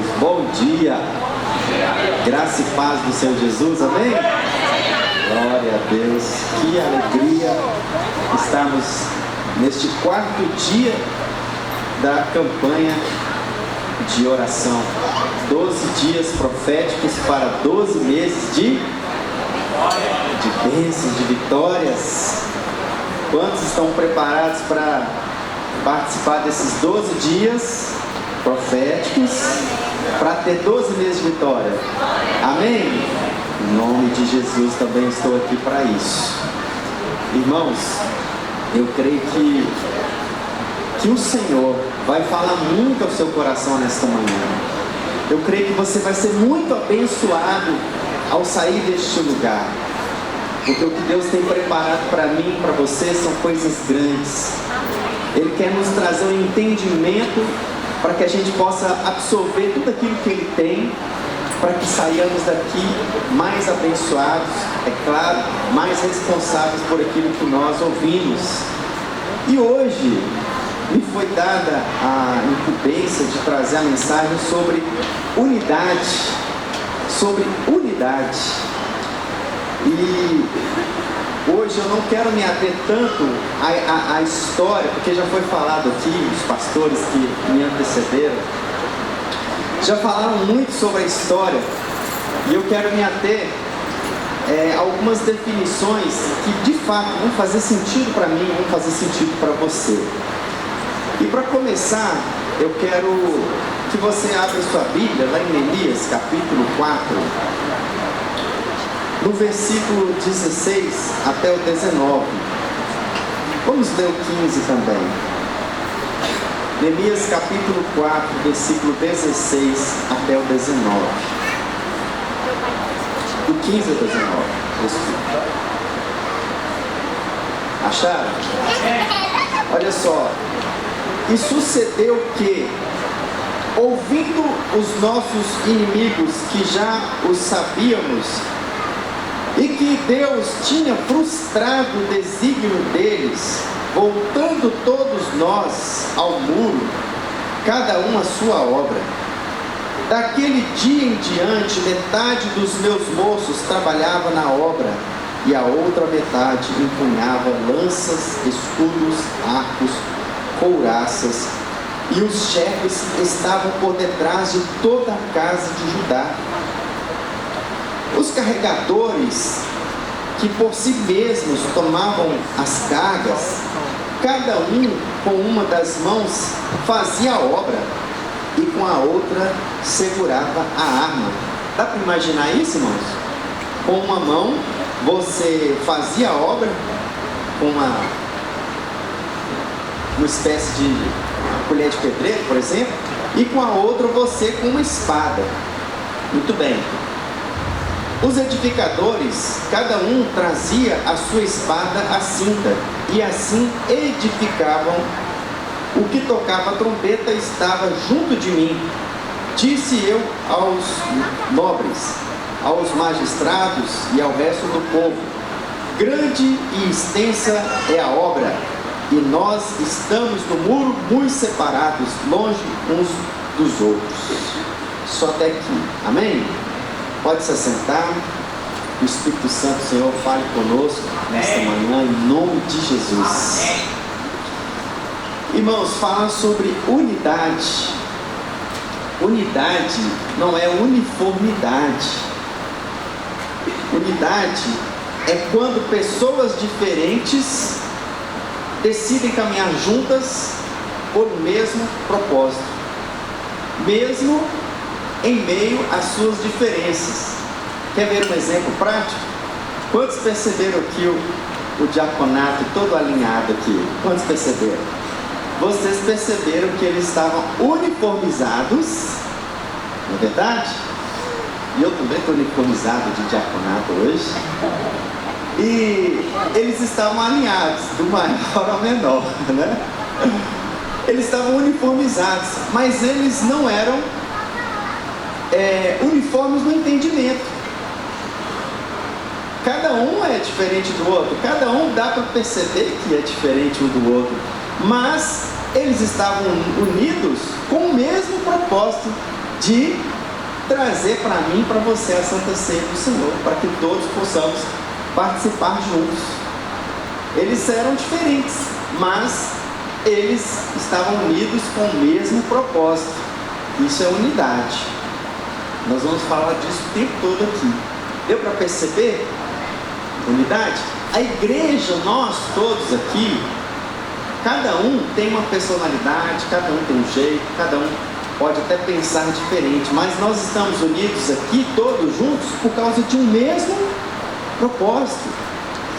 Deus, bom dia, graça e paz do Senhor Jesus, amém? Glória a Deus, que alegria estarmos neste quarto dia da campanha de oração, 12 dias proféticos para 12 meses de bênçãos, de vitórias. Quantos estão preparados para participar desses 12 dias proféticos para ter 12 meses de vitória? Amém? Em nome de Jesus também estou aqui para isso. Irmãos, eu creio que o Senhor vai falar muito ao seu coração nesta manhã. Eu creio que você vai ser muito abençoado ao sair deste lugar, porque o que Deus tem preparado para mim e para você são coisas grandes. Ele quer nos trazer um entendimento para que a gente possa absorver tudo aquilo que Ele tem, para que saiamos daqui mais abençoados, é claro, mais responsáveis por aquilo que nós ouvimos. E hoje me foi dada a incumbência de trazer a mensagem sobre unidade. E hoje eu não quero me ater tanto à história, porque já foi falado aqui, os pastores que me antecederam já falaram muito sobre a história, e eu quero me ater a algumas definições que de fato vão fazer sentido para mim, vão fazer sentido para você. E para começar, eu quero que você abra sua Bíblia lá em Neemias, capítulo 4, no versículo 16 até o 19. Vamos ler o 15 também. Neemias capítulo 4, versículo 16 até o 19. Do 15 ao 19. Acharam? Olha só. E sucedeu que, ouvindo os nossos inimigos, que já os sabíamos, e que Deus tinha frustrado o desígnio deles, voltando todos nós ao muro, cada um a sua obra. Daquele dia em diante, metade dos meus moços trabalhava na obra, e a outra metade empunhava lanças, escudos, arcos, couraças, e os chefes estavam por detrás de toda a casa de Judá. Os carregadores, que por si mesmos tomavam as cargas, cada um com uma das mãos fazia a obra e com a outra segurava a arma. Dá para imaginar isso, irmãos? Com uma mão você fazia a obra com uma espécie de colher de pedreiro, por exemplo, e com a outra você com uma espada. Muito bem. Os edificadores, cada um trazia a sua espada à cinta, e assim edificavam. O que tocava a trombeta estava junto de mim. Disse eu aos nobres, aos magistrados e ao resto do povo: grande e extensa é a obra, e nós estamos no muro muito separados, longe uns dos outros. Só até aqui. Amém? Pode se assentar. O Espírito Santo, Senhor, fale conosco nesta manhã, em nome de Jesus. Irmãos, falar sobre unidade. Unidade não é uniformidade. Unidade é quando pessoas diferentes decidem caminhar juntas por um mesmo propósito, mesmo em meio às suas diferenças. Quer ver um exemplo prático? Quantos perceberam aqui o diaconato todo alinhado aqui? Quantos perceberam? Vocês perceberam que eles estavam uniformizados, não é verdade? E eu também estou uniformizado de diaconato hoje. E eles estavam alinhados, do maior ao menor, né? Eles estavam uniformizados, mas eles não eram uniformes no entendimento. Cada um é diferente do outro, cada um dá para perceber que é diferente um do outro, mas eles estavam unidos com o mesmo propósito, de trazer para mim e para você a Santa Ceia do Senhor, para que todos possamos participar juntos. Eles eram diferentes, mas eles estavam unidos com o mesmo propósito. Isso é unidade. Nós vamos falar disso o tempo todo aqui. Deu para perceber? Unidade? A igreja, nós todos aqui, cada um tem uma personalidade, cada um tem um jeito, cada um pode até pensar diferente, mas nós estamos unidos aqui, todos juntos, por causa de um mesmo propósito.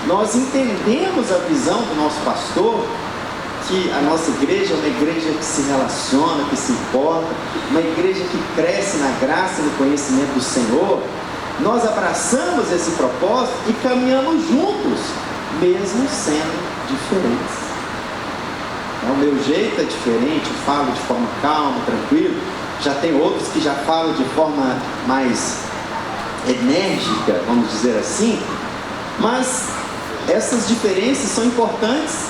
Nós entendemos a visão do nosso pastor, que a nossa igreja é uma igreja que se relaciona, que se importa, uma igreja que cresce na graça e no conhecimento do Senhor. Nós abraçamos esse propósito e caminhamos juntos, mesmo sendo diferentes. O meu jeito é diferente, eu falo de forma calma, tranquila. Já tem outros que já falam de forma mais enérgica, vamos dizer assim. Mas essas diferenças são importantes,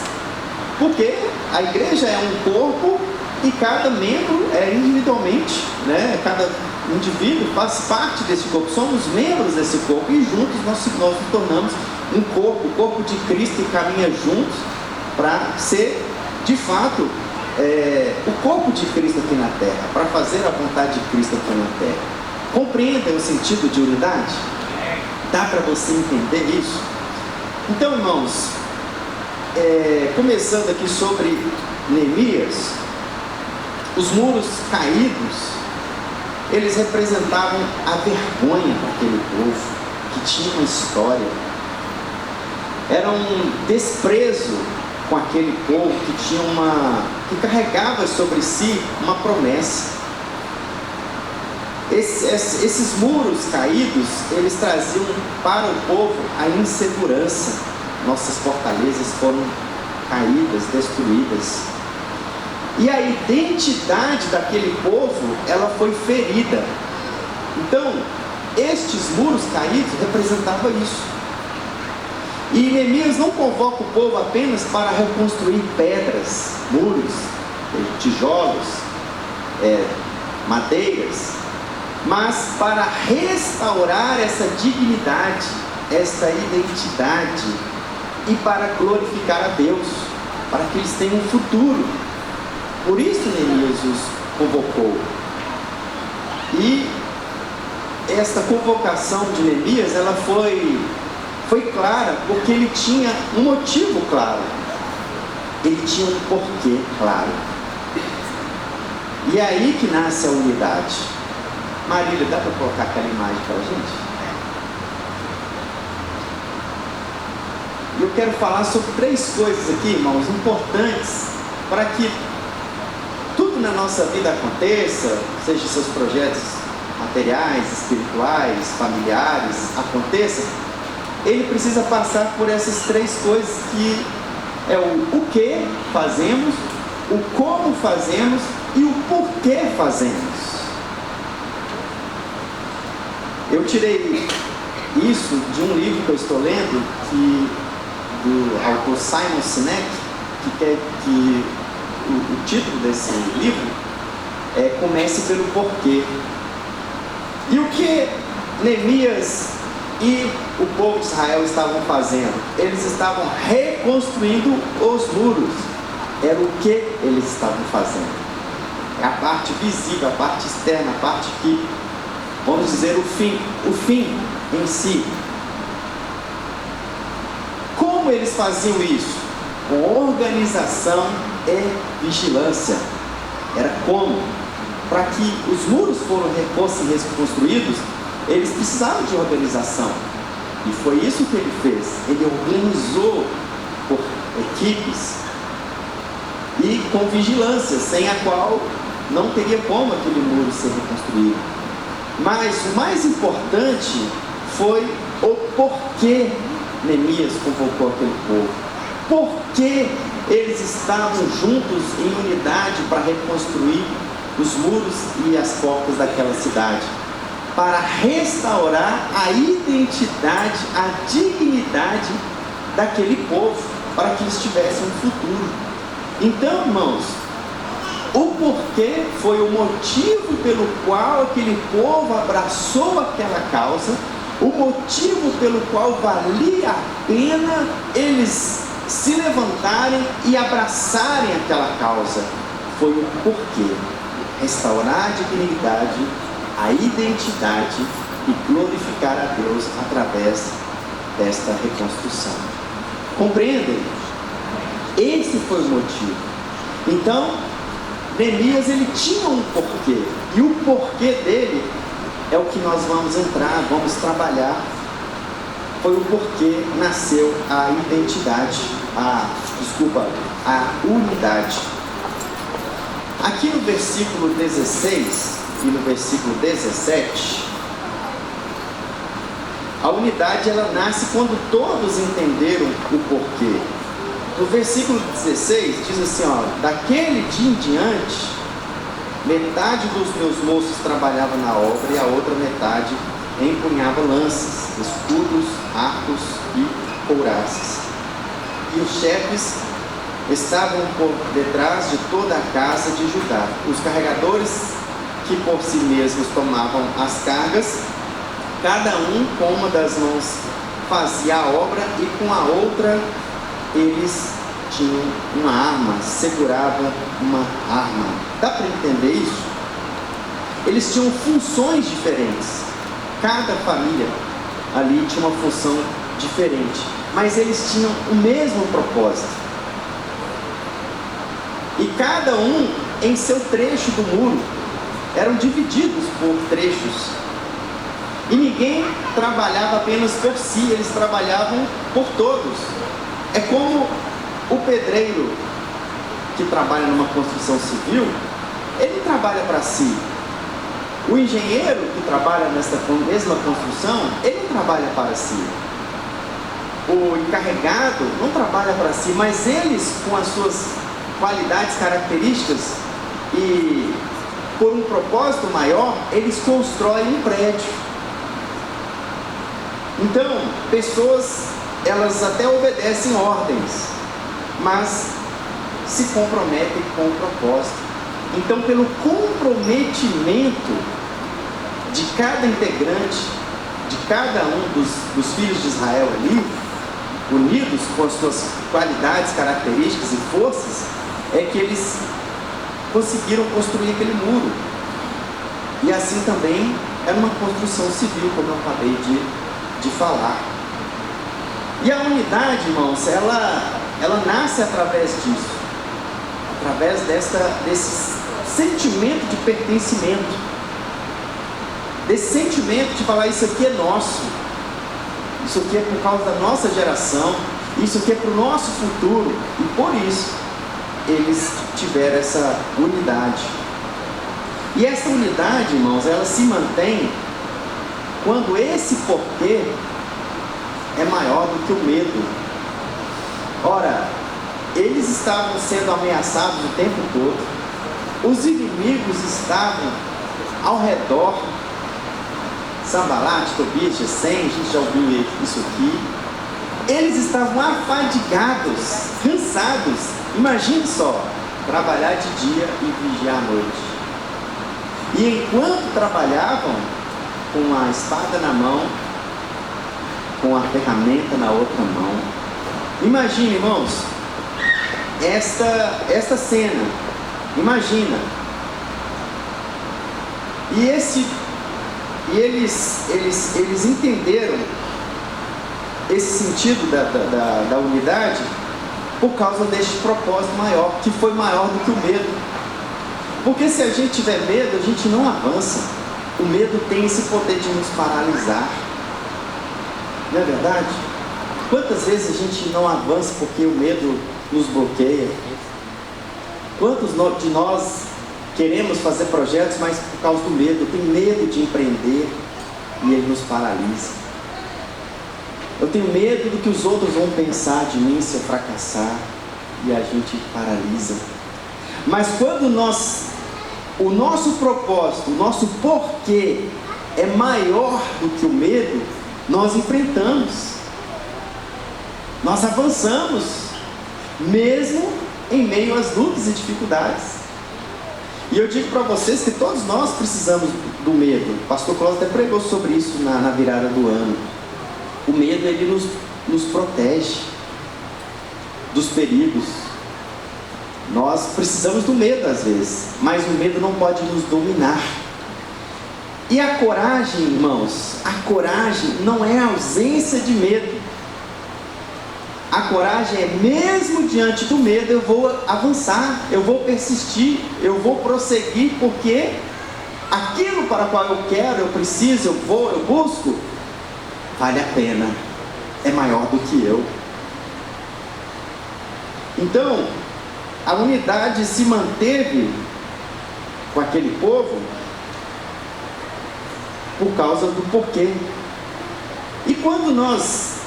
porque a igreja é um corpo e cada membro é individualmente, né? Cada indivíduo faz parte desse corpo, somos membros desse corpo e juntos nós nos tornamos um corpo, o corpo de Cristo, que caminha juntos para ser de fato o corpo de Cristo aqui na terra, para fazer a vontade de Cristo aqui na terra. Compreendem o sentido de unidade? Dá para você entender isso? Então, irmãos, começando aqui sobre Neemias, os muros caídos, eles representavam a vergonha daquele povo, que tinha uma história. Era um desprezo com aquele povo que carregava sobre si uma promessa. Esses muros caídos, eles traziam para o povo a insegurança. Nossas fortalezas foram caídas, destruídas. E a identidade daquele povo, ela foi ferida. Então, estes muros caídos representavam isso. E Neemias não convoca o povo apenas para reconstruir pedras, muros, tijolos, madeiras, mas para restaurar essa dignidade, essa identidade, e para glorificar a Deus, para que eles tenham um futuro. Por isso Neemias os convocou. E esta convocação de Neemias, ela foi clara, porque ele tinha um motivo claro, ele tinha um porquê claro. E é aí que nasce a unidade. Marília, dá para colocar aquela imagem para a gente? Eu quero falar sobre 3 coisas aqui, irmãos, importantes para que tudo na nossa vida aconteça, seja seus projetos materiais, espirituais, familiares, aconteça. Ele precisa passar por essas 3 coisas, que é o que fazemos, o como fazemos e o porquê fazemos. Eu tirei isso de um livro que eu estou lendo, do autor Simon Sinek, que o título desse livro é Comece pelo Porquê. E o que Neemias e o povo de Israel estavam fazendo? Eles estavam reconstruindo os muros. Era o que eles estavam fazendo. É a parte visível, a parte externa, a parte que, vamos dizer, o fim em si. Como eles faziam isso? Com organização e vigilância. Era como? Para que os muros fossem reconstruídos, eles precisavam de organização. E foi isso que ele fez. Ele organizou por equipes e com vigilância, sem a qual não teria como aquele muro ser reconstruído. Mas o mais importante foi o porquê Neemias convocou aquele povo. Por que eles estavam juntos em unidade para reconstruir os muros e as portas daquela cidade? Para restaurar a identidade, a dignidade daquele povo, para que eles tivessem um futuro. Então, irmãos, O porquê foi o motivo pelo qual aquele povo abraçou aquela causa, o motivo pelo qual valia a pena eles se levantarem e abraçarem aquela causa. Foi o porquê: restaurar a dignidade, a identidade e glorificar a Deus através desta reconstrução. Compreendem? Esse foi o motivo. Então, Neemias, ele tinha um porquê, e o porquê dele é o que nós vamos entrar, vamos trabalhar. Foi o porquê nasceu a identidade, a unidade. Aqui no versículo 16 e no versículo 17, a unidade ela nasce quando todos entenderam o porquê. No versículo 16 diz assim, daquele dia em diante, metade dos meus moços trabalhava na obra e a outra metade empunhava lanças, escudos, arcos e couraças. E os chefes estavam por detrás de toda a casa de Judá. Os carregadores que por si mesmos tomavam as cargas, cada um com uma das mãos fazia a obra e com a outra eles tinham uma arma, seguravam uma arma. Dá para entender isso? Eles tinham funções diferentes. Cada família ali tinha uma função diferente, mas eles tinham o mesmo propósito. E cada um em seu trecho do muro. Eram divididos por trechos. E ninguém trabalhava apenas por si, eles trabalhavam por todos. É como o pedreiro que trabalha numa construção civil, ele trabalha para si. O engenheiro que trabalha nessa mesma construção, ele não trabalha para si. O encarregado não trabalha para si, mas eles, com as suas qualidades, características e por um propósito maior, eles constroem um prédio. Então, pessoas, elas até obedecem ordens, mas se comprometem com o propósito. Então, pelo comprometimento de cada integrante, de cada um dos filhos de Israel ali, unidos com as suas qualidades, características e forças, é que eles conseguiram construir aquele muro. E assim também era uma construção civil, como eu acabei de falar. E a unidade, irmãos, ela nasce através disso, através desse sentimento de pertencimento, desse sentimento de falar: isso aqui é nosso, isso aqui é por causa da nossa geração, isso aqui é para o nosso futuro. E por isso eles tiveram essa unidade. E essa unidade, irmãos, ela se mantém quando esse porquê é maior do que o medo. Ora, eles estavam sendo ameaçados o tempo todo, os inimigos estavam ao redor. Sanbalate, Tobias, Gesem, a gente já ouviu isso aqui. Eles estavam afadigados, cansados. Imagine só, trabalhar de dia e vigiar à noite. E enquanto trabalhavam, com a espada na mão, com a ferramenta na outra mão. Imagine, irmãos, esta cena. Imagina. E eles entenderam esse sentido da unidade por causa deste propósito maior, que foi maior do que o medo. Porque se a gente tiver medo, a gente não avança. O medo tem esse poder de nos paralisar. Não é verdade? Quantas vezes a gente não avança porque o medo nos bloqueia? Quantos de nós queremos fazer projetos, mas por causa do medo, tem medo de empreender e ele nos paralisa. Eu tenho medo do que os outros vão pensar de mim se eu fracassar, e a gente paralisa. Mas quando o nosso propósito, o nosso porquê é maior do que o medo, nós enfrentamos, nós avançamos, mesmo em meio às lutas e dificuldades. E eu digo para vocês que todos nós precisamos do medo. O pastor Cláudio até pregou sobre isso na virada do ano. O medo, ele nos protege dos perigos. Nós precisamos do medo às vezes, mas o medo não pode nos dominar. E a coragem, irmãos, a coragem não é a ausência de medo. A coragem é, mesmo diante do medo, eu vou avançar, eu vou persistir, eu vou prosseguir, porque aquilo para o qual eu quero, eu preciso, eu busco, vale a pena, é maior do que eu. Então, a unidade se manteve com aquele povo por causa do porquê. E quando nós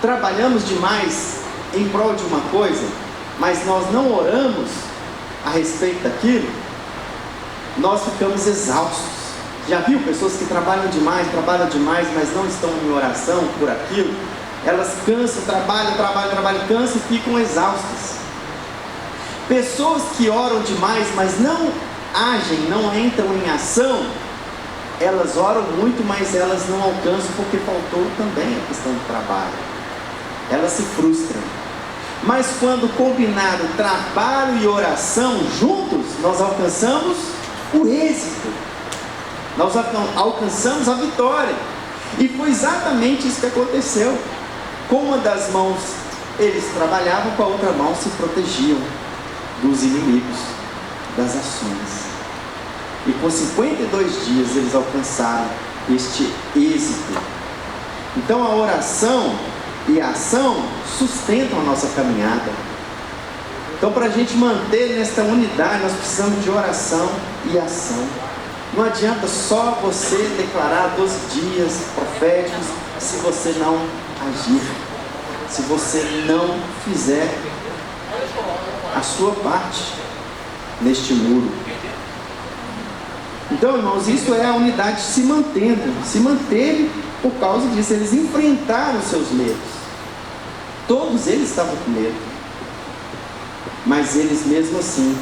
trabalhamos demais em prol de uma coisa, mas nós não oramos a respeito daquilo, nós ficamos exaustos. Já viu pessoas que trabalham demais, mas não estão em oração por aquilo? Elas cansam, trabalham, cansam e ficam exaustas. Pessoas que oram demais, mas não agem, não entram em ação, elas oram muito, mas elas não alcançam porque faltou também a questão do trabalho. Elas se frustram. Mas quando combinado trabalho e oração juntos, nós alcançamos o êxito. Nós alcançamos a vitória. E foi exatamente isso que aconteceu. Com uma das mãos eles trabalhavam, com a outra mão se protegiam dos inimigos, das ações. E com 52 dias eles alcançaram este êxito. Então a oração e a ação sustentam a nossa caminhada. Então, para a gente manter nesta unidade, nós precisamos de oração e ação. Não adianta só você declarar 12 dias proféticos se você não agir, se você não fizer a sua parte neste muro. Então, irmãos, isso é a unidade se mantendo. Se manteve por causa disso. Eles enfrentaram seus medos. Todos eles estavam com medo. Mas eles, mesmo assim,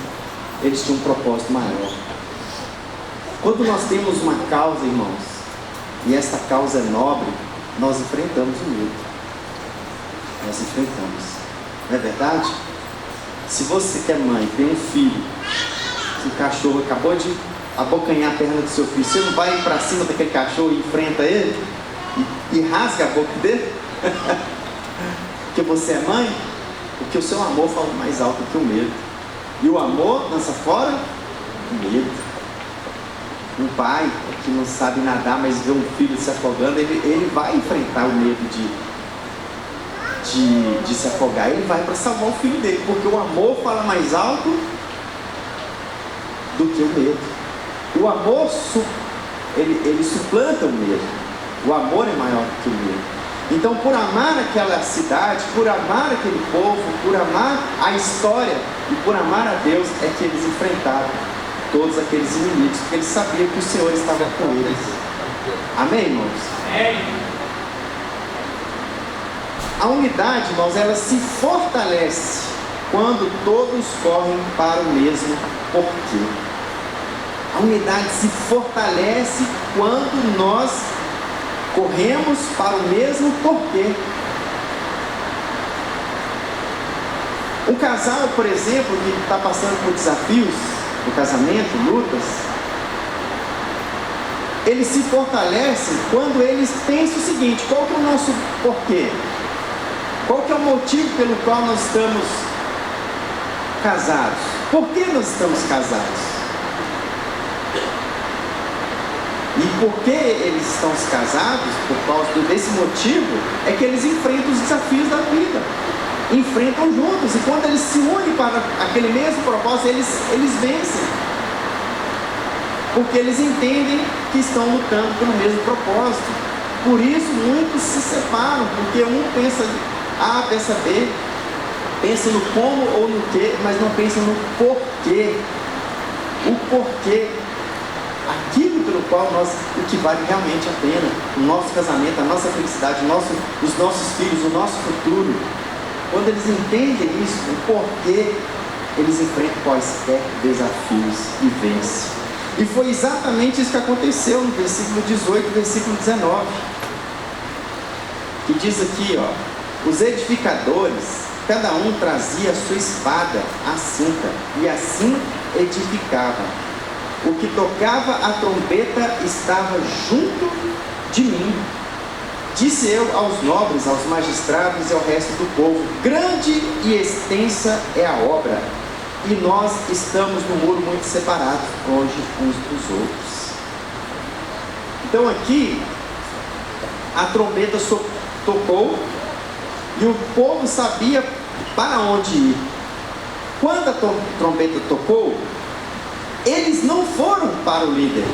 eles tinham um propósito maior. Quando nós temos uma causa, irmãos, e esta causa é nobre, nós enfrentamos o medo. Nós enfrentamos. Não é verdade? Se você que é mãe, tem um filho, que o cachorro acabou de abocanhar a perna do seu filho, você não vai para cima daquele cachorro e enfrenta ele? E rasga a boca dele? Porque você é mãe? Porque o seu amor fala mais alto que o medo. E o amor lança fora o medo. Um pai que não sabe nadar, mas vê um filho se afogando, ele vai enfrentar o medo de se afogar. Ele vai para salvar o filho dele, porque o amor fala mais alto do que o medo. O amor ele suplanta o medo. O amor é maior do que o medo. Então, por amar aquela cidade, por amar aquele povo, por amar a história e por amar a Deus, é que eles enfrentaram todos aqueles inimigos, porque eles sabiam que o Senhor estava com eles. Amém, irmãos? Amém. A unidade, irmãos, ela se fortalece quando todos correm para o mesmo porquê. A unidade se fortalece quando nós corremos para o mesmo porquê. Um casal, por exemplo, que está passando por desafios no casamento, lutas, eles se fortalecem quando eles pensam o seguinte: qual que é o nosso porquê? Qual que é o motivo pelo qual nós estamos casados? Por que nós estamos casados? E porque eles estão casados, por causa desse motivo, é que eles enfrentam os desafios da vida. Enfrentam juntos. E quando eles se unem para aquele mesmo propósito, eles vencem. Porque eles entendem que estão lutando pelo mesmo propósito. Por isso, muitos se separam. Porque um pensa A, pensa B, pensa no como ou no que, mas não pensa no porquê. O porquê. Aquilo pelo qual o que vale realmente a pena, o nosso casamento, a nossa felicidade, os nossos filhos, o nosso futuro. Quando eles entendem isso, o porquê, eles enfrentam quaisquer desafios e vencem. E foi exatamente isso que aconteceu no versículo 18 e versículo 19. Que diz aqui, ó: os edificadores, cada um trazia a sua espada à cinta, e assim edificava. O que tocava a trombeta estava junto de mim. Disse eu aos nobres, aos magistrados e ao resto do povo: grande e extensa é a obra, e nós estamos no muro muito separados, longe uns dos outros. Então aqui, a trombeta tocou, e o povo sabia para onde ir. Quando a trombeta tocou, eles não foram para o líder,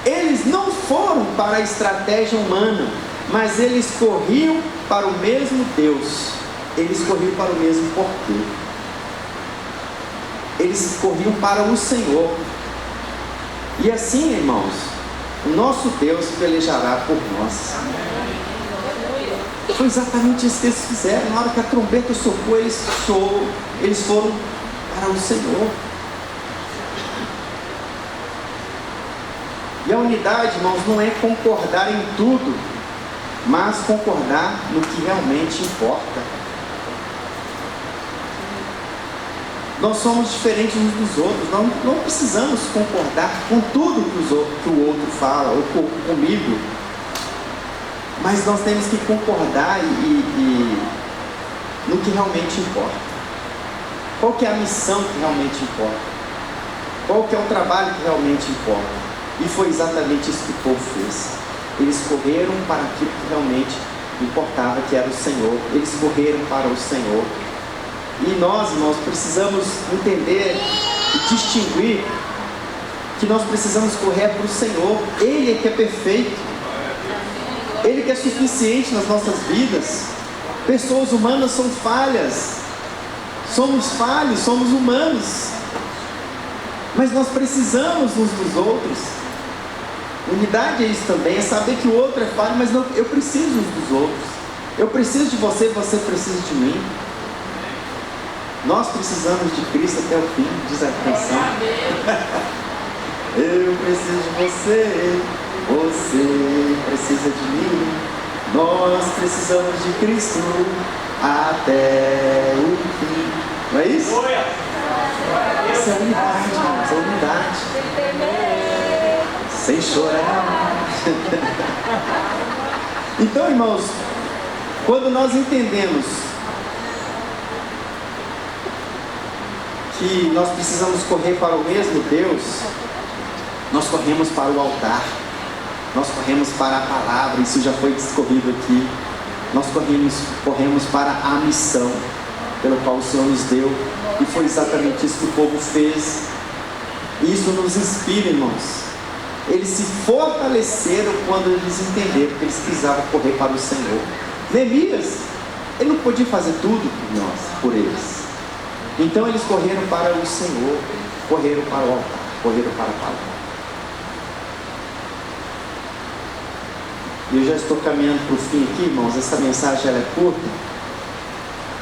eles não foram para a estratégia humana, mas eles corriam para o mesmo Deus, eles corriam para o mesmo porquê. Eles corriam para o Senhor. E assim, irmãos, o nosso Deus pelejará por nós. Foi exatamente isso que eles fizeram. Na hora que a trombeta socou, eles foram para o Senhor. E a unidade, irmãos, não é concordar em tudo, mas concordar no que realmente importa. Nós somos diferentes uns dos outros. Nós não precisamos concordar com tudo que o outro fala, ou comigo. Mas nós temos que concordar no que realmente importa. Qual que é a missão que realmente importa? Qual que é o trabalho que realmente importa? E foi exatamente isso que o povo fez. Eles correram para aquilo que realmente importava, que era o Senhor. Eles correram para o Senhor. E nós, irmãos, precisamos entender e distinguir que nós precisamos correr para o Senhor. Ele é que é perfeito. Ele que é suficiente nas nossas vidas. Pessoas humanas são falhas. Somos falhos, somos humanos. Mas nós precisamos uns dos outros. Unidade é isso também, é saber que o outro é falho, mas não, eu preciso uns dos outros. Eu preciso de você, você precisa de mim. Nós precisamos de Cristo até o fim, diz a canção. Eu preciso de você, você precisa de mim. Nós precisamos de Cristo até o fim. Não é isso? Isso é unidade, irmãos, é unidade. Sem chorar. Então, irmãos, quando nós entendemos que nós precisamos correr para o mesmo Deus, nós corremos para o altar, nós corremos para a palavra, isso já foi discorrido aqui. Nós corremos para a missão pela qual o Senhor nos deu, e foi exatamente isso que o povo fez. Isso nos inspira, irmãos. Eles se fortaleceram quando eles entenderam que eles precisavam correr para o Senhor. Neemias, ele não podia fazer tudo por nós, por eles. Então eles correram para o Senhor, correram para o altar, correram para a palavra. E eu já estou caminhando para o fim aqui, irmãos. Essa mensagem ela é curta,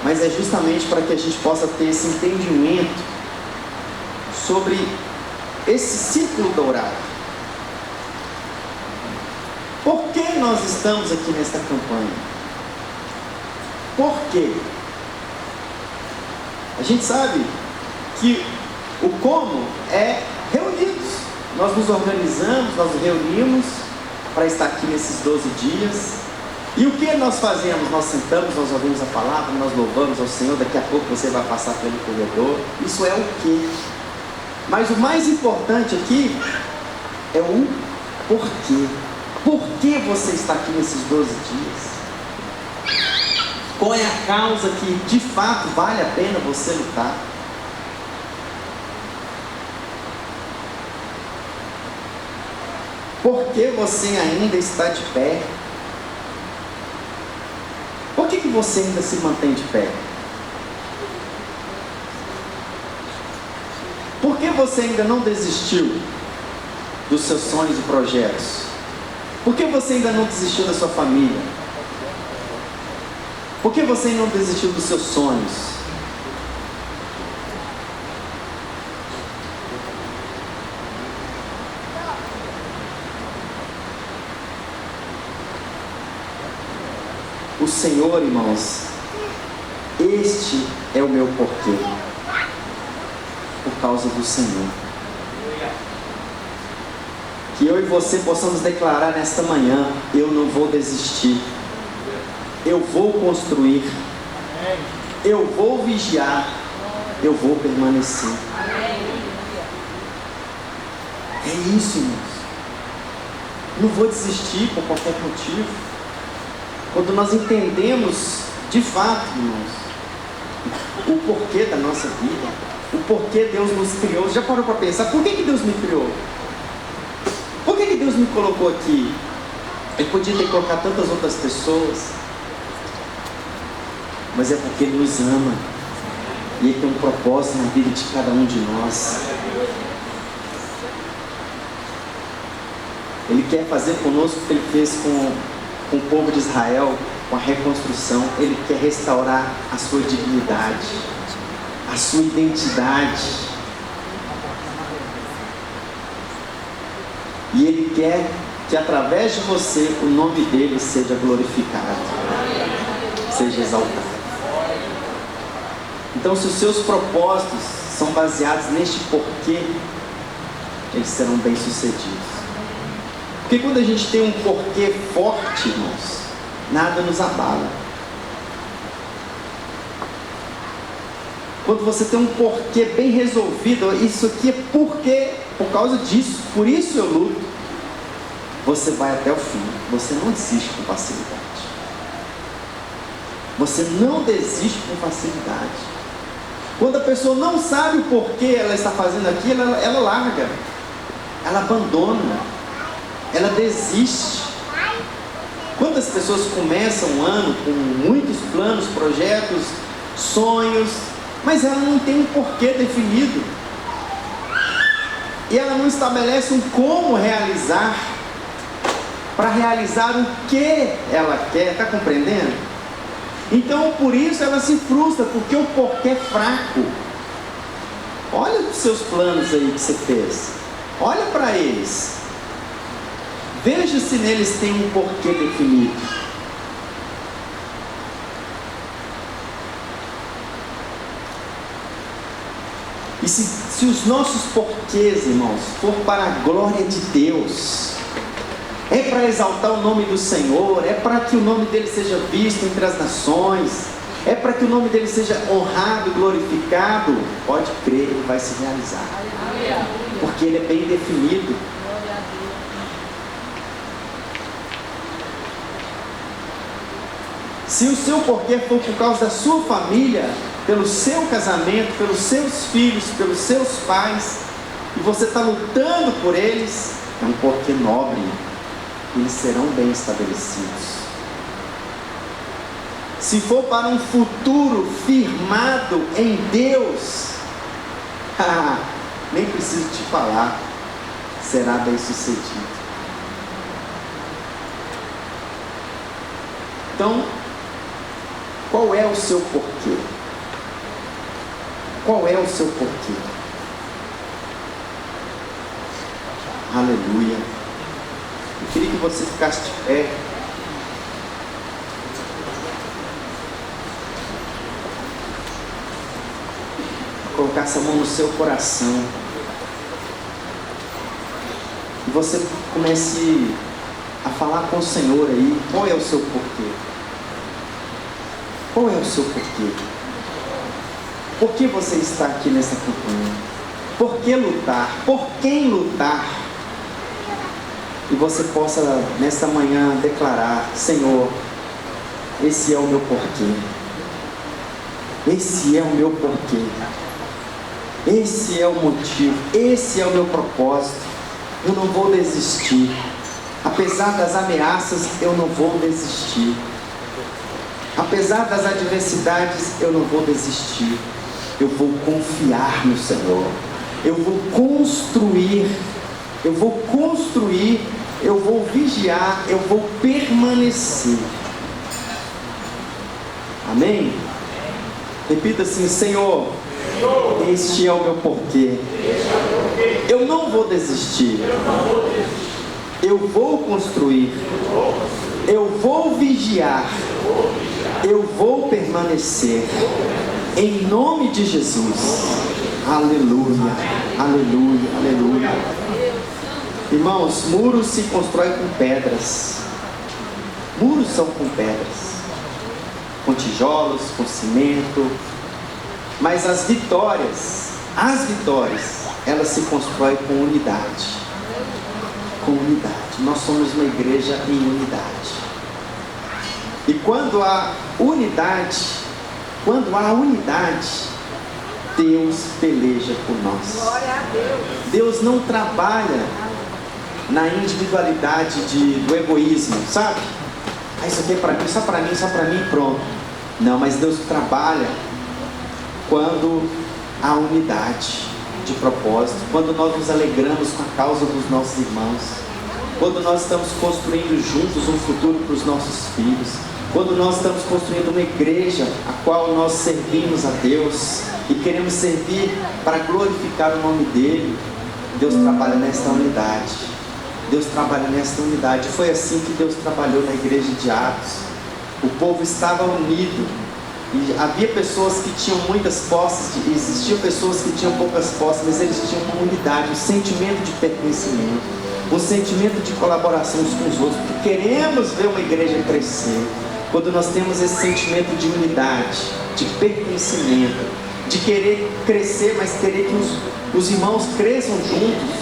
mas é justamente para que a gente possa ter esse entendimento sobre esse círculo dourado. Por que nós estamos aqui nesta campanha? Por quê? A gente sabe que o como é reunidos. Nós nos organizamos, nós nos reunimos para estar aqui nesses 12 dias. E o que nós fazemos? Nós sentamos, nós ouvimos a palavra, nós louvamos ao Senhor. Daqui a pouco você vai passar pelo corredor. Isso é o quê? Mas o mais importante aqui é o porquê. Por que você está aqui nesses 12 dias? Qual é a causa que de fato vale a pena você lutar? Por que você ainda está de pé? Por que você ainda se mantém de pé? Por que você ainda não desistiu dos seus sonhos e projetos? Por que você ainda não desistiu da sua família? Por que você ainda não desistiu dos seus sonhos? o Senhor, irmãos, este é o meu porquê. Por causa do Senhor. Que eu e você possamos declarar nesta manhã: eu não vou desistir, eu vou construir, eu vou vigiar, eu vou permanecer. É isso, irmãos. Não vou desistir por qualquer motivo. Quando nós entendemos de fato, irmãos, o porquê da nossa vida, o porquê Deus nos criou. Você já parou para pensar, por que Deus me criou? Por que Deus me colocou aqui? Ele podia ter colocado tantas outras pessoas, mas é porque Ele nos ama, e Ele tem um propósito na vida de cada um de nós. Ele quer fazer conosco o que Ele fez com o povo de Israel, com a reconstrução. Ele quer restaurar a sua dignidade, a sua identidade. E Ele quer que através de você o nome dEle seja glorificado, seja exaltado. Então, se os seus propósitos são baseados neste porquê, eles serão bem-sucedidos. Porque quando a gente tem um porquê forte, irmãos, nada nos abala. Quando você tem um porquê bem resolvido, isso aqui é porque, por causa disso, por isso eu luto, você vai até o fim. Você não desiste com facilidade. Você não desiste com facilidade. Quando a pessoa não sabe o porquê ela está fazendo aquilo, ela larga, ela abandona, ela desiste. Quantas pessoas começam um ano com muitos planos, projetos, sonhos, mas ela não tem um porquê definido, e ela não estabelece um como realizar, para realizar o que ela quer, está compreendendo? Então por isso ela se frustra, porque o porquê é fraco. Olha os seus planos aí que você fez, olha para eles, veja se neles tem um porquê definido. E se os nossos porquês, irmãos, for para a glória de Deus, é para exaltar o nome do Senhor, é para que o nome dele seja visto entre as nações, é para que o nome dele seja honrado e glorificado, pode crer, ele vai se realizar, porque ele é bem definido. Se o seu porquê for por causa da sua família, pelo seu casamento, pelos seus filhos, pelos seus pais, e você está lutando por eles, é um porquê nobre, eles serão bem estabelecidos. Se for para um futuro firmado em Deus, nem preciso te falar, será bem sucedido. Então, qual é o seu porquê? Qual é o seu porquê? Aleluia. Eu queria que você ficasse de pé. Colocasse a mão no seu coração. E você comece a falar com o Senhor aí. Qual é o seu porquê? Qual é o seu porquê? Por que você está aqui nessa campanha? Por que lutar? Por quem lutar? E você possa nesta manhã declarar: Senhor, esse é o meu porquê. Esse é o meu porquê. Esse é o motivo. Esse é o meu propósito. Eu não vou desistir. Apesar das ameaças, eu não vou desistir. Apesar das adversidades, eu não vou desistir. Eu vou confiar no Senhor. Eu vou construir. Eu vou construir. Eu vou vigiar. Eu vou permanecer. Amém? Repita assim: Senhor, este é o meu porquê. Eu não vou desistir. Eu vou construir. Eu vou vigiar, eu vou permanecer, em nome de Jesus. Aleluia, aleluia, aleluia. Irmãos, muros se constroem com pedras. Muros são com pedras, com tijolos, com cimento. Mas as vitórias, elas se constroem com unidade. Com unidade. Nós somos uma igreja em unidade. E quando há unidade, Deus peleja por nós. Glória a Deus. Deus não trabalha na individualidade do egoísmo, sabe? Isso aqui é para mim, só para mim, pronto. Não, mas Deus trabalha quando há unidade de propósito, quando nós nos alegramos com a causa dos nossos irmãos, quando nós estamos construindo juntos um futuro para os nossos filhos, quando nós estamos construindo uma igreja a qual nós servimos a Deus e queremos servir para glorificar o nome dEle. Deus trabalha nesta unidade. Deus trabalha nesta unidade. Foi assim que Deus trabalhou na igreja de Atos. O povo estava unido. E havia pessoas que tinham muitas posses, existiam pessoas que tinham poucas posses, mas eles tinham uma unidade, um sentimento de pertencimento, um sentimento de colaboração uns com os outros, porque queremos ver uma igreja crescer. Quando nós temos esse sentimento de unidade, de pertencimento, de querer crescer, mas querer que os irmãos cresçam juntos,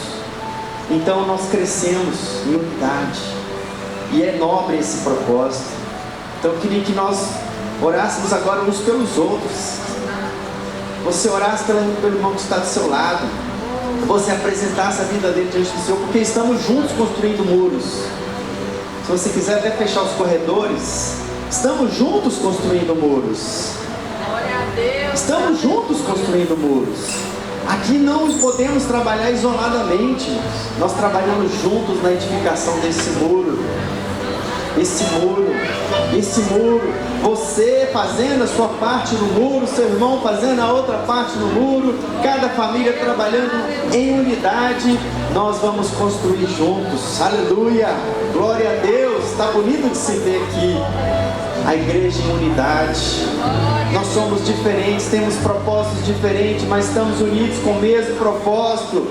então nós crescemos em unidade, e é nobre esse propósito. Então eu queria que nós orássemos agora uns pelos outros. Você orasse pelo irmão que está do seu lado, você apresentasse a vida dele diante do Senhor, porque estamos juntos construindo muros. Se você quiser até fechar os corredores, estamos juntos construindo muros. Glória a Deus. Estamos juntos construindo muros. Aqui não podemos trabalhar isoladamente. Nós trabalhamos juntos na edificação desse muro. Esse muro, você fazendo a sua parte no muro, seu irmão fazendo a outra parte no muro, cada família trabalhando em unidade, nós vamos construir juntos. Aleluia, glória a Deus. Está bonito de se ver aqui a igreja em unidade. Nós somos diferentes, temos propósitos diferentes, mas estamos unidos com o mesmo propósito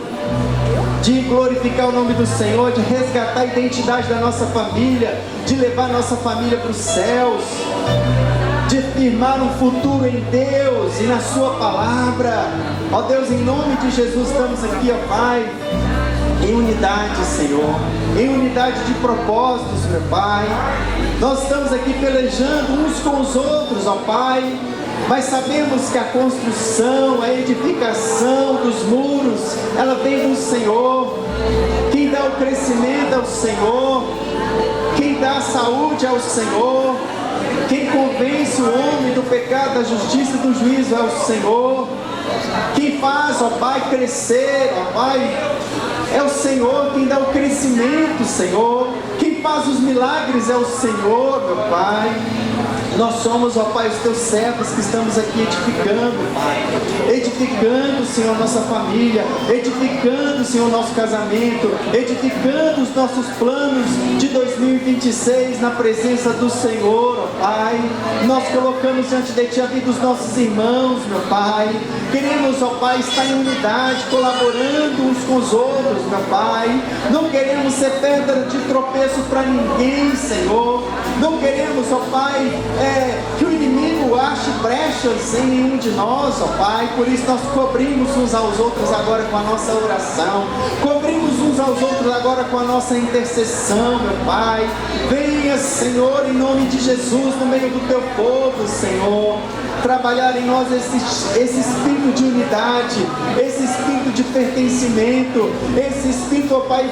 de glorificar o nome do Senhor, de resgatar a identidade da nossa família, de levar a nossa família para os céus, de firmar um futuro em Deus e na sua palavra. Ó Deus, em nome de Jesus estamos aqui, ó Pai, em unidade, Senhor, em unidade de propósitos, meu Pai. Nós estamos aqui pelejando uns com os outros, ó Pai, mas sabemos que a construção, a edificação dos muros, ela vem do Senhor. Quem dá o crescimento é o Senhor, quem dá a saúde é o Senhor, quem convence o homem do pecado, da justiça e do juízo é o Senhor. Quem faz, ó Pai, crescer, ó Pai, é o Senhor. Quem dá o crescimento, Senhor, quem faz os milagres é o Senhor, meu Pai. Nós somos, ó Pai, os teus servos que estamos aqui edificando, Pai. Edificando, Senhor, nossa família. Edificando, Senhor, nosso casamento. Edificando os nossos planos de 2026 na presença do Senhor, ó Pai. Nós colocamos diante de Ti a vida dos nossos irmãos, meu Pai. Queremos, ó Pai, estar em unidade, colaborando uns com os outros, meu Pai. Não queremos ser pedra de tropeço para ninguém, Senhor. Não queremos, ó Pai, que o inimigo ache brechas em nenhum de nós, ó Pai. Por isso nós cobrimos uns aos outros agora com a nossa oração, cobrimos uns aos outros agora com a nossa intercessão, meu Pai. Venha, Senhor, em nome de Jesus, no meio do Teu povo, Senhor, trabalhar em nós esse espírito de unidade, esse espírito de pertencimento, esse espírito, ó Pai,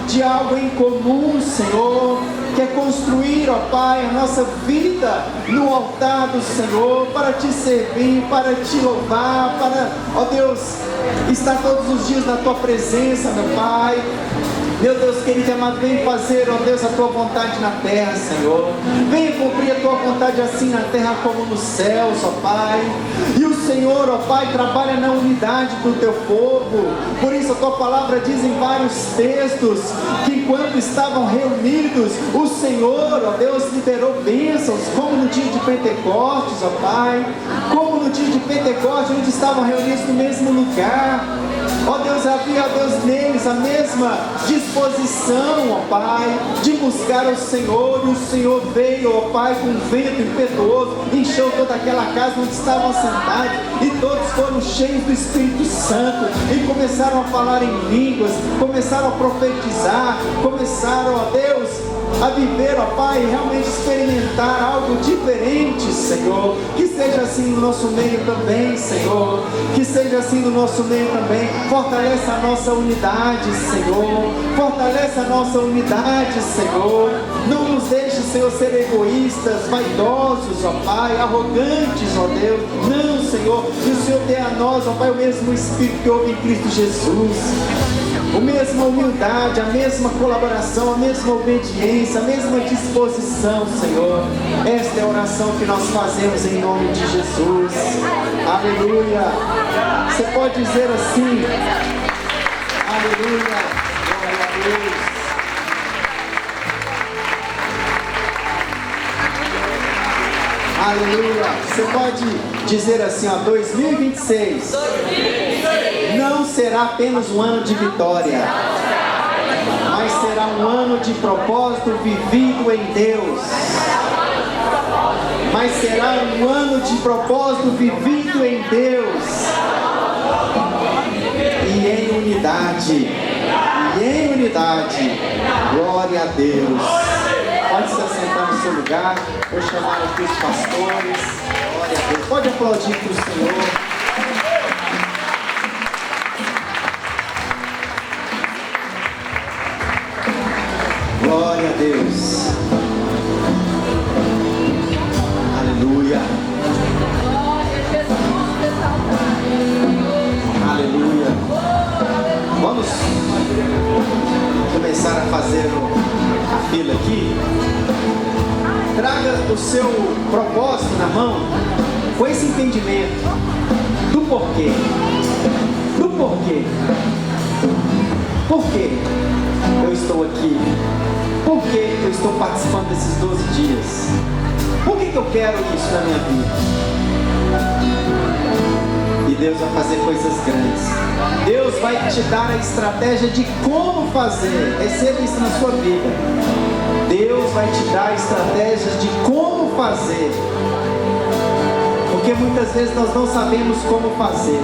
de algo em comum, Senhor, que é construir, ó Pai, a nossa vida no altar do Senhor, para Te servir, para Te louvar, para, ó Deus, estar todos os dias na Tua presença, meu Pai. Meu Deus querido e amado, vem fazer, ó Deus, a tua vontade na terra, Senhor. Venha cumprir a tua vontade assim na terra como nos céus, ó Pai. E o Senhor, ó Pai, trabalha na unidade do teu povo. Por isso a tua palavra diz em vários textos que enquanto estavam reunidos, o Senhor, ó Deus, liberou bênçãos, como no dia de Pentecostes, ó Pai. Como no dia de Pentecostes, onde estavam reunidos no mesmo lugar. Ó Deus, havia, ó Deus, neles a mesma disposição, ó Pai, de buscar o Senhor. E o Senhor veio, ó Pai, com um vento impetuoso, encheu toda aquela casa onde estavam sentados, e todos foram cheios do Espírito Santo, e começaram a falar em línguas, começaram a profetizar, começaram, ó Deus, a viver, ó Pai, realmente experimentar algo diferente, Senhor. Que seja assim no nosso meio também, Senhor. Que seja assim no nosso meio também. Fortalece a nossa unidade, Senhor. Fortalece a nossa unidade, Senhor. Não nos deixe, Senhor, ser egoístas, vaidosos, ó Pai, arrogantes, ó Deus. Não, Senhor. Que o Senhor dê a nós, ó Pai, o mesmo Espírito que houve em Cristo Jesus. A mesma humildade, a mesma colaboração, a mesma obediência, a mesma disposição, Senhor. Esta é a oração que nós fazemos em nome de Jesus. Aleluia. Você pode dizer assim: aleluia, glória a Deus. Aleluia. Você pode dizer assim, ó, 2026 não será apenas um ano de vitória, mas será um ano de propósito vivido em Deus. Mas será um ano de propósito vivido em Deus. E em unidade. E em unidade. Glória a Deus. Pode se assentar no seu lugar. Vou chamar aqui os pastores. Glória a Deus. Pode aplaudir para o Senhor. Glória a Deus. Aleluia. Aleluia. Vamos começar a fazer a fila aqui. Traga o seu propósito na mão com esse entendimento do porquê. Do porquê. Por quê eu estou aqui? Por que eu estou participando desses 12 dias? Por que eu quero isso na minha vida? E Deus vai fazer coisas grandes. Deus vai te dar a estratégia de como fazer. Receba isso na sua vida. Deus vai te dar estratégias de como fazer. Porque muitas vezes nós não sabemos como fazer.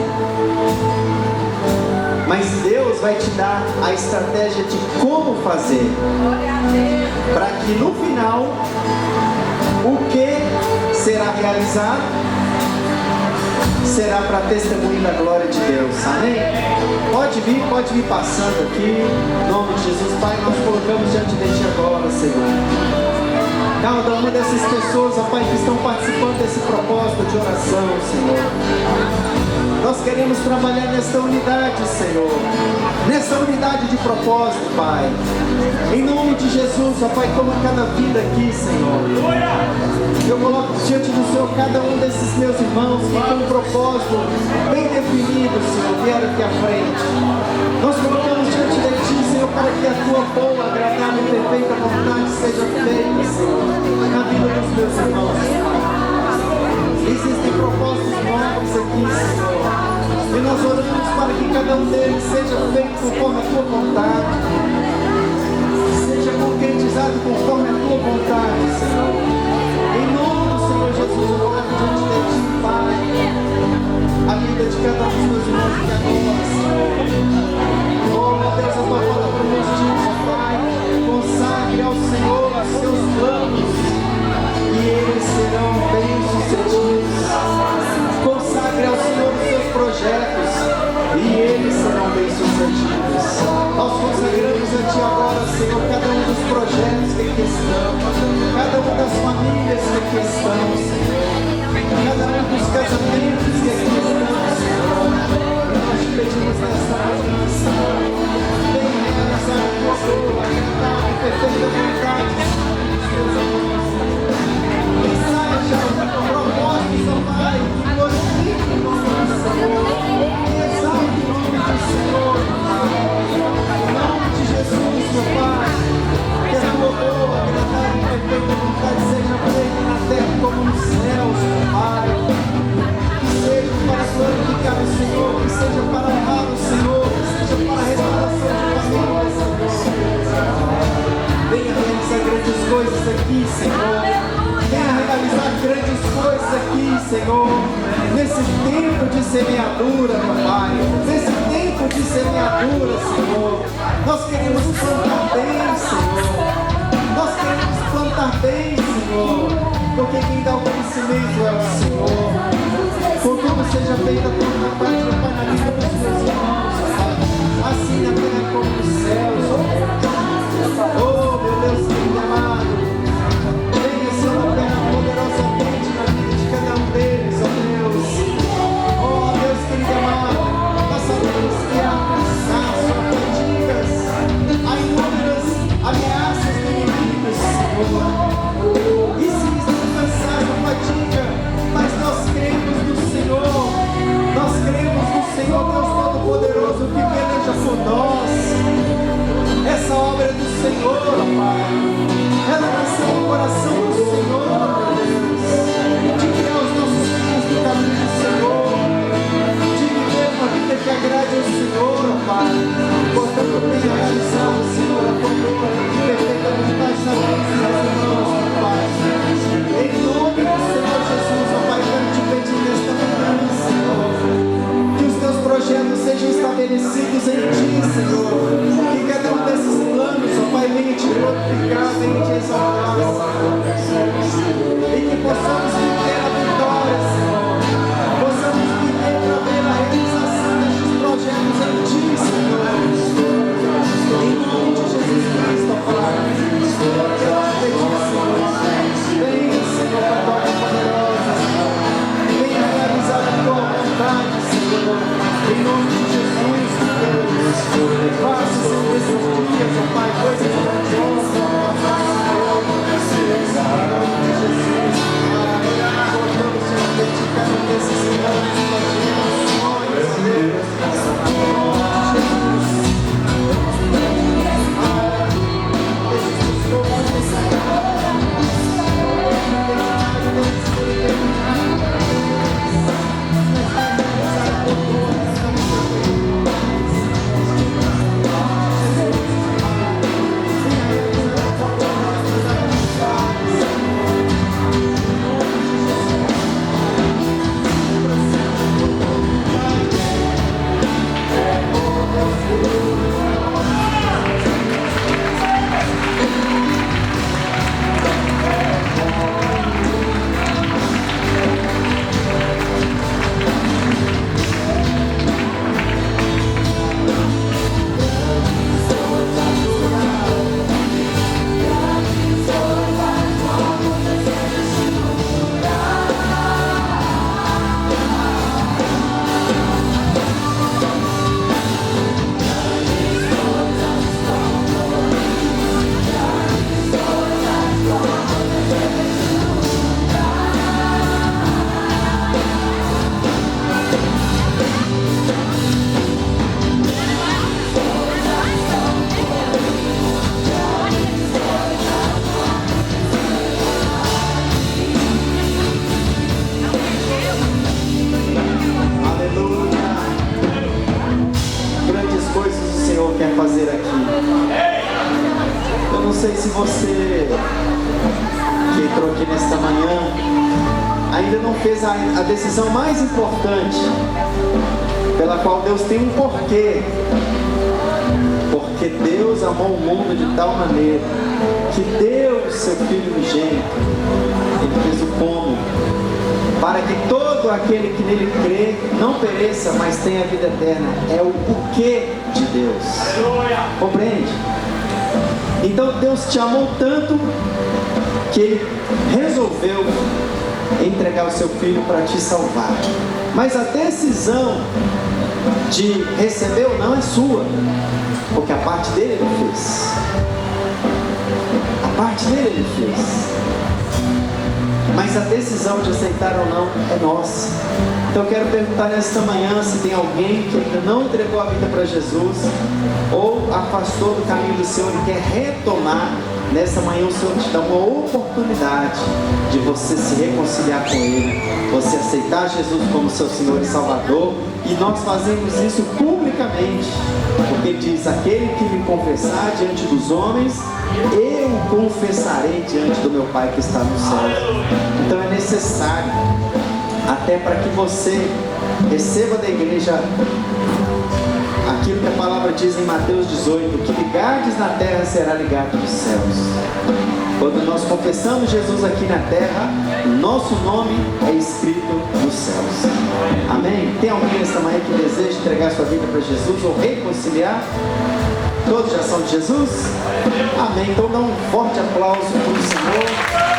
Mas Deus vai te dar a estratégia de como fazer, para que no final o que será realizado será para testemunho da glória de Deus. Amém? Pode vir passando aqui. Em nome de Jesus, Pai, nós colocamos diante de Ti agora, Senhor, cada uma dessas pessoas, ó Pai, que estão participando desse propósito de oração, Senhor. Nós queremos trabalhar nesta unidade, Senhor, nessa unidade de propósito, Pai. Em nome de Jesus, ó Pai, toma cada vida aqui, Senhor. Eu coloco diante do Senhor cada um desses meus irmãos que com um propósito bem definido, Senhor, vieram aqui à frente. Nós colocamos diante de Ti, Senhor, para que a Tua boa, agradável e perfeita vontade seja feita, Senhor, na vida dos meus irmãos. Existem propósitos novos aqui, Senhor, e nós oramos para que cada um deles seja feito conforme a Tua vontade, seja concretizado conforme a Tua vontade, Senhor. Em nome do Senhor Jesus, eu coloco diante de Ti, Pai, a vida de cada um dos meus irmãos que agora, Senhor. Senhor. Venha realizar grandes coisas aqui, Senhor. Nesse tempo de semeadura, meu Pai. Nesse tempo de semeadura, Senhor. Nós queremos plantar bem, Senhor. Nós queremos plantar bem, Senhor. Porque quem dá o crescimento é o Senhor. Contudo seja feita a tua vontade, meu Pai, na vida dos meus irmãos, Pai. Assim na terra como nos céus, ó Deus. Oh, meu Deus, querido amado. Venha, Senhor, opera poderosamente na vida de cada um deles, ó Deus. Oh, Deus, querido amado. Nós sabemos que há cansaço, há fadigas, há inúmeras ameaças do inimigo, Senhor. E se estamos cansados, fadiga, mas nós cremos no Senhor. Nós cremos no Senhor, Deus Todo-Poderoso, que peleja por nós. Essa obra é do Senhor, Pai. Ela nasceu no coração do Senhor, meu Deus. De criar os nossos filhos no caminho do Senhor. De viver uma vida que agrade ao Senhor, Pai. Portanto, venha realizar o Senhor a tua boa e perfeita vontade na vida dos meus irmãos, Pai. Em nome do Senhor Jesus, ó Pai, quero te pedir nesta manhã, Senhor, que os teus projetos sejam estabelecidos em ti, Senhor. Que cada um desses planos, ó Pai, venha te glorificar, venha te exaltar, e que possamos viver a vitória, Senhor. Possamos viver para ver a realização destes projetos em ti, Senhor. Em nome de Jesus Cristo, ó Pai. Eu te pedir, Senhor. Venha, Senhor, para a tua poderosa, Senhor. Venha realizar a tua vontade, Senhor. Em nome de Jesus, Deus. Faça, Senhor, esses dias, ó Pai, coisas grandiosas, ó Pai, Senhor. Em nome de Jesus, Pai. Colocamos, Senhor, dedicado a necessidades, imaginações, ó Deus. Em nome de Jesus. A decisão mais importante, pela qual Deus tem um porquê, porque Deus amou o mundo de tal maneira que deu o seu Filho unigênito. Ele fez o como, para que todo aquele que nele crê não pereça, mas tenha a vida eterna. É o porquê de Deus. Compreende? Então Deus te amou tanto que Ele resolveu entregar o seu Filho para te salvar. Mas a decisão de receber ou não é sua, porque a parte dele Ele fez. A parte dele Ele fez. Mas a decisão de aceitar ou não é nossa. Então eu quero perguntar nesta manhã se tem alguém que ainda não entregou a vida para Jesus ou afastou do caminho do Senhor e quer retomar. Nessa manhã o Senhor te dá uma oportunidade de você se reconciliar com Ele, você aceitar Jesus como seu Senhor e Salvador, e nós fazemos isso publicamente, porque diz: aquele que me confessar diante dos homens, eu o confessarei diante do meu Pai que está no céu. Então é necessário, até para que você receba da igreja aquilo que a palavra diz em Mateus 18: o que ligardes na terra será ligado nos céus. Quando nós confessamos Jesus aqui na terra, nosso nome é escrito nos céus. Amém? Tem alguém nesta manhã que deseja entregar sua vida para Jesus ou reconciliar? Todos já são de Jesus? Amém. Então dá um forte aplauso para o Senhor.